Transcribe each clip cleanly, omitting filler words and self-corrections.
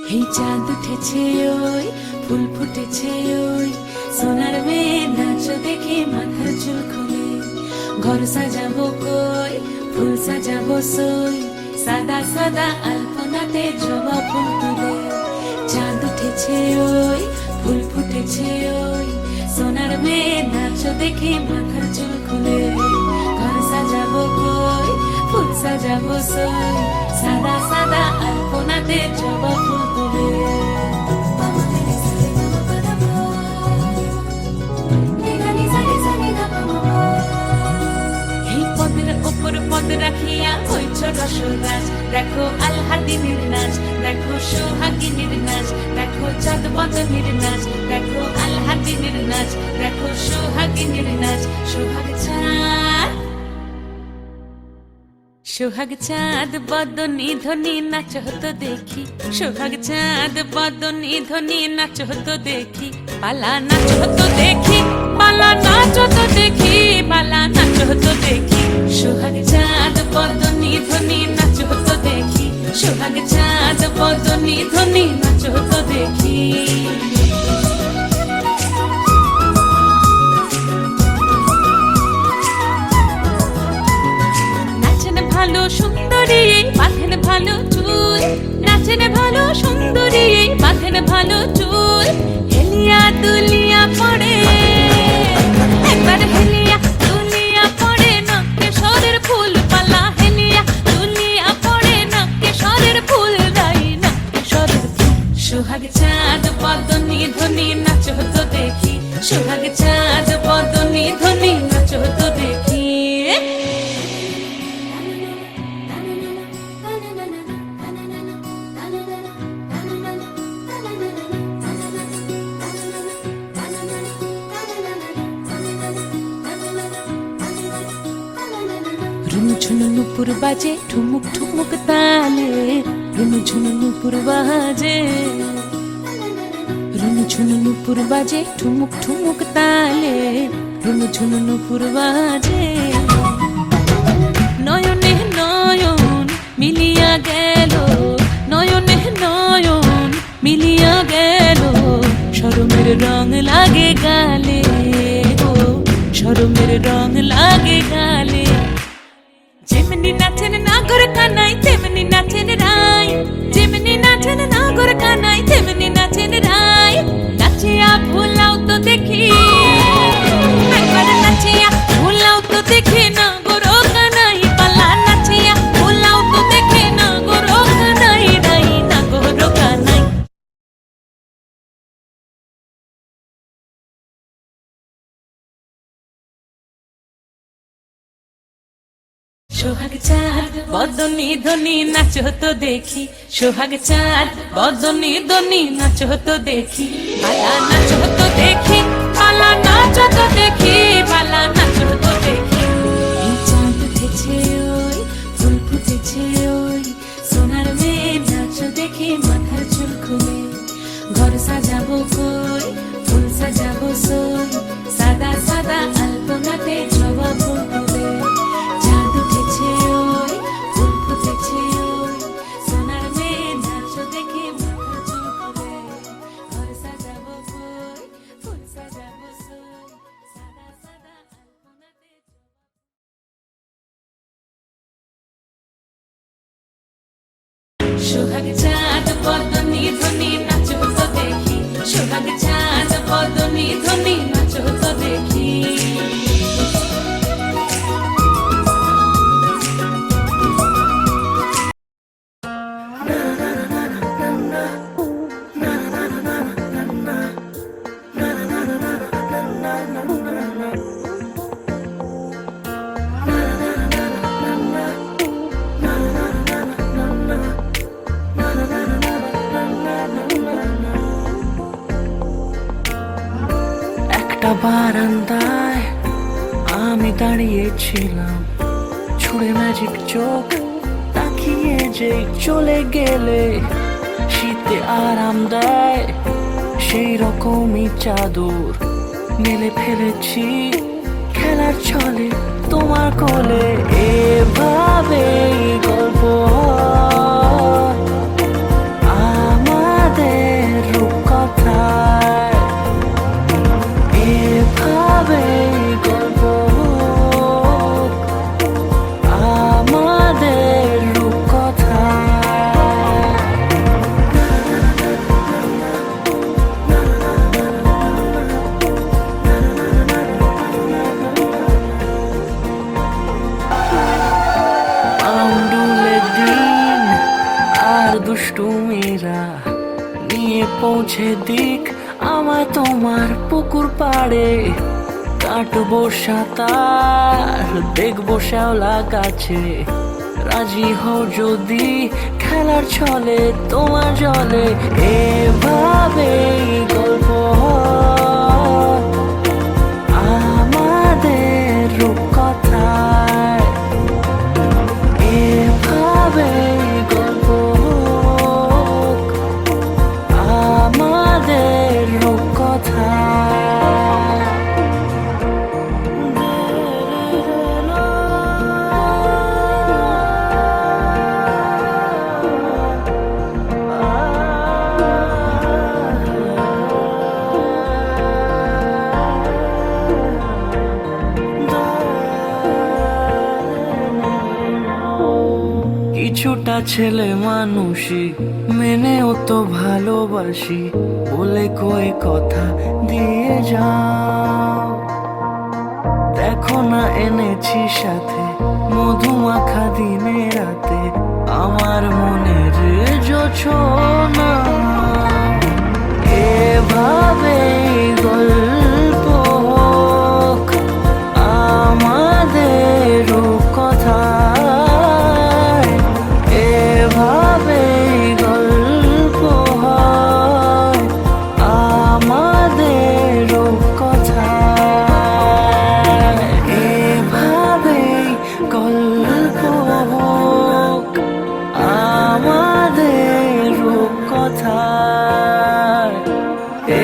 এই চাঁদ উঠেছে ওই ফুল ফুটেছে ওই সোনার মেয়ে নাচ দেখে মাথার চুল খুলে ঘর সাজাবো কই ফুল সাজাবো সই সাদা সাদা আলপনাতে জবা ফুল তুলে চাঁদ উঠেছে ওই ফুল ফুটেছে ওই সোনার মেয়ে নাচ দেখে মাথার চুল খুলে ঘর সাজাবো কই ফুল সাজাবো সই সাদা সাদা আলপনাতে জবা ফুল তুলে এই পদের ওপর পদ রাখিয়া হইছ রসরাজ দেখো আলহাদিনীর নাচ দেখো সোহাগিনীর নাচ দেখো চাঁদ বদনীর নাচ দেখো আলহাদিনীর নাচ দেখো সোহাগিনীর নাচ সোহাগ চাঁদ বদনী ধ্বনি নাচ হতো দেখি সোহাগ চাঁদ বদনী ধ্বনি নাচ হতো দেখি পালা নাচ হতো দেখি পালা নাচ হতো দেখি পালা নাচ হতো দেখি সোহাগ চাঁদ বদনী ধ্বনি নাচ হতো দেখি সোহাগ চাঁদ বদনী ধ্বনি নাচ হতো দেখি ভালো সুন্দরী বাঁধেন ভালো চুল নাচেন ভালো সুন্দরী বাঁধেন ভালো চুল হেলিয়া দুলিয়া পড়ে একবার হেলিয়া দুলিয়া পড়ে নকে সরের ফুল পালা হেলিয়া দুলিয়া পড়ে নকে সরের ফুল গাই নকে সরের ফুল সোহাগ চাঁদ বদনী ধ্বনি নাচ হতো দেখি সোহাগ চাঁদ বদনী ধ্বনি নাচ হতো দেখি ঝুনু নুপুর বাজে ঠুমুক ঠুমুক তালে রুনু ঝুনু নুপুর বাজে রুনু ঝুনু নুপুর বাজে ঠুমুক ঠুমুক তালে রুনু ঝুনু নুপুর বাজে নয়নে নয়ন মিলিয়া গেল নয়নে নয়ন মিলিয়া গেল শরমের রং লাগে গালে গো শরমের রং লাগে গালে যেমনি নাচেন নাগর কানাই তেমনি নাচেন রাই যেমনি নাচেন নাগর কানাই তেমনি নাচেন রাই নাচিয়া ভুলাও তো দেখি একবার নাচিয়া ভুলাও তো দেখি নাগর কানাই পালা নাচিয়া ভুলাও তো দেখি নাগর কানাই রাই নাগর কানাই সোহাগ চাঁদ বদনী ধ্বনি নাচ হতো দেখি সোহাগ চাঁদ বদনী ধ্বনি নাচ হতো দেখি পালা নাচ হতো দেখি পালা নাচ হতো দেখি পালা নাচ হতো দেখি এই চাঁদ উঠেছে ওই ফুল ফুটেছে ওই সোনার মেয়ে নাচ দেখি মাথার চুল খুলে ঘর সাজাবো কই ফুল সাজাবো সই সাদা সাদা আলপনাতে জবা ফুল তুলে সোহাগ চাঁদ বদনী ধ্বনি নাচ হতো দেখি সোহাগ চাঁদ বদনী ধ্বনি নাচ হতো দেখি বারান্দায় আমি দাঁড়িয়েছিলাম ছুঁড়ে ম্যাজিক চোখ তাকিয়ে যে চলে গেলে শীতে আরাম দেয় সেই রকমই চাদর মেলে ফেলেছি খেলার ছলে তোমার কোলে এভাবে গল্প আমার কুমিরা নিয়ে পৌঁছে দিক আমায় তোমার পুকুর পাড়ে। কাটবো সাঁতার, দেখবো শ্যাওলা গাছে, রাজি হও যদি খেলার ছলে তোমার জলে। এভাবে গল্প আমাদের রূপকথায়, এভাবে গল্প আমাদের রূপকথায়। কিছুটা ছেলে মানুষই মেনেও তো ভালোবাসি, বলে কয়ে কথা দিয়ে যাও। দেখো না এনেছি সাথে মধুমাখা দিনে রাতে, আমার মনের জোছনা। এভাবে গল্প হোক আমাদের রূপকথায়, এভাবে গল্প হয় আমাদের রূপকথায়, এভাবে গল্প হোক আমাদের রূপকথায়,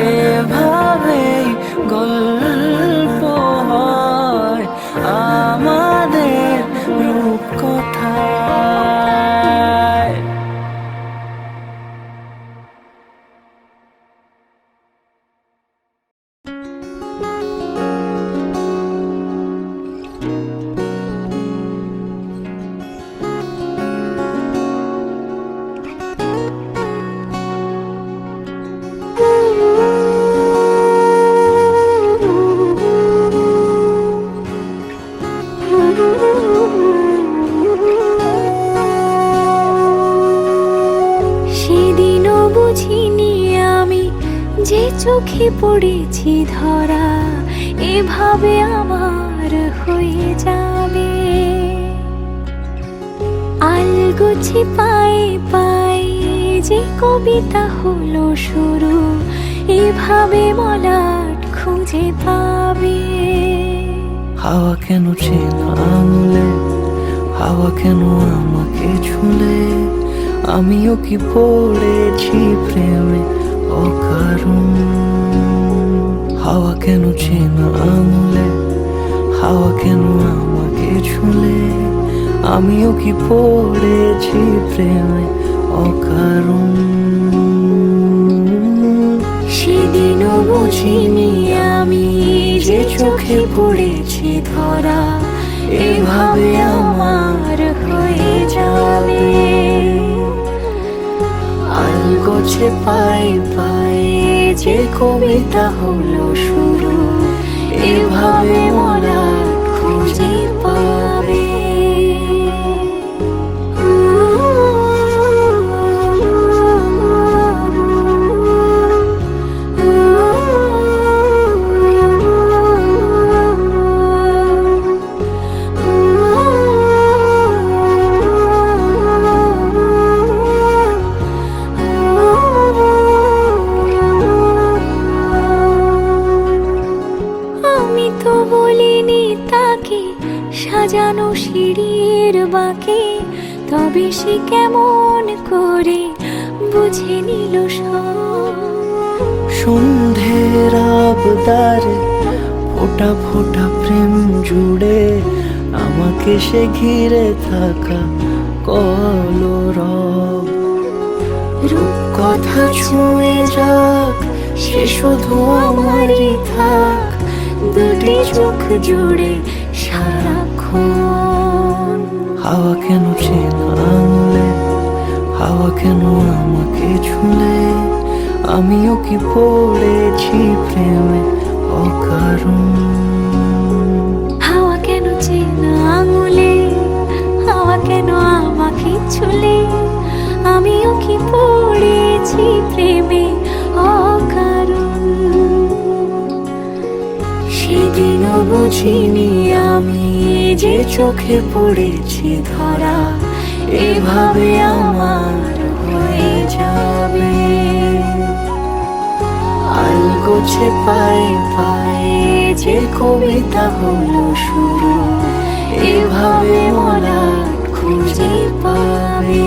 এভাবে গল্প হয় আমাদের রূপকথায়। সেদিনও বুঝিনি আমি যে চোখে পড়েছি ধরা, এভাবে আমার হয়ে যাবে। আলগোছে পায়ে পায়ে যে কবিতা হলো শুরু, এভাবে মলাট খুঁজে পাবে। হাওয়া কেন চেনা আঙুলে, হাওয়া কেন আমাকে ছুলে, আমিও কি পড়েছি প্রেমে অকারণ। হাওয়া কেন চেনা আঙুলে, হাওয়া কেন আমাকে ছুলে, আমিও কি পড়েছি প্রেমে অকারণ। সেদিনও বুঝিনি আমি যে চোখে পড়েছি ধরা, এভাবে আমার হয়ে যাবে। আলগোছে পায়ে পায়ে যে কবিতা হলো শুরু, এভাবে মোরা খুঁজে পাবে। সাজানো সিঁড়ির বাঁকে, তবে সে কেমন করে বুঝে নিল সব। সন্ধ্যের আবদারে ফোটা ফোটা প্রেম জুড়ে, আমাকে সে ঘিরে থাকা কলরব। রূপকথা ছুঁয়ে যাক, সে শুধু আমারই থাক, দুটি চোখ জুড়ে সারাক্ষণ। হাওয়া কেন চেনা আঙুলে, হাওয়া কেন আমাকে ছুলে, আমিও কি পড়েছি প্রেমে অকারণ। হাওয়া কেন চেনা আঙুলে, হাওয়া কেন আমাকে ছুলে, আমিও কি বুঝি প্রেমে অকারণ। সেদিনও বুঝিনি আমি যে চোখে পড়েছি ধরা, এভাবে আমার হয়ে যাবে। আলগোছে পায়ে পায়ে যে কবিতা হলো শুরু, এভাবে মলাট খুঁজে পাবে।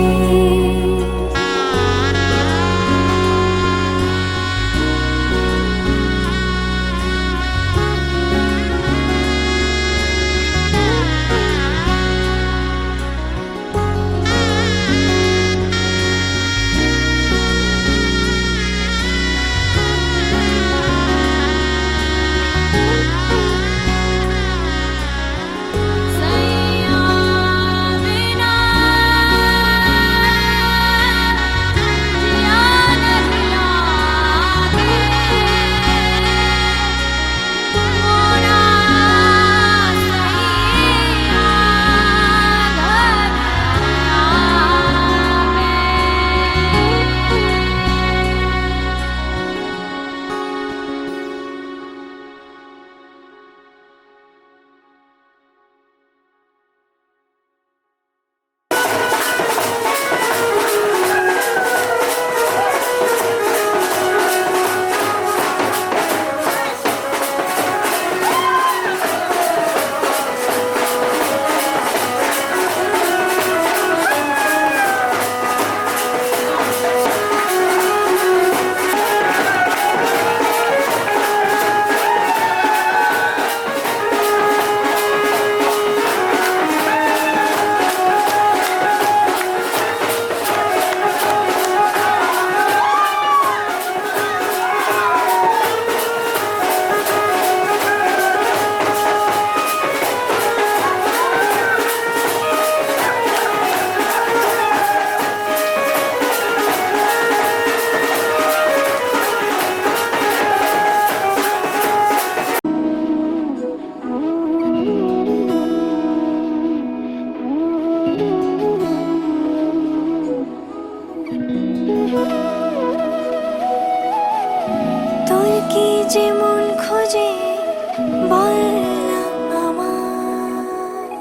তোর কি যে মন খোঁজে বল না আমায়,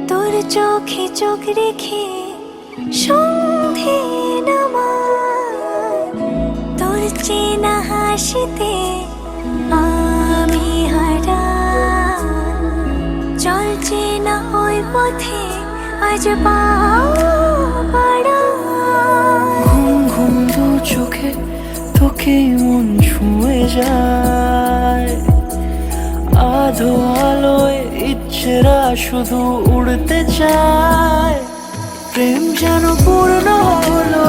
তোর চোখে চোখ রেখে সন্ধে নামায়, তোর চেনা হাসিতে আমি হারা, চলছে না ওই পথে আজ পাড়া। ঘুম ঘুম দু চোখে তোকে মন ছুঁয়ে যায়, আধো আলোয় ইচ্ছেরা শুধু উড়তে চায়। প্রেম যেন পূর্ণ হলো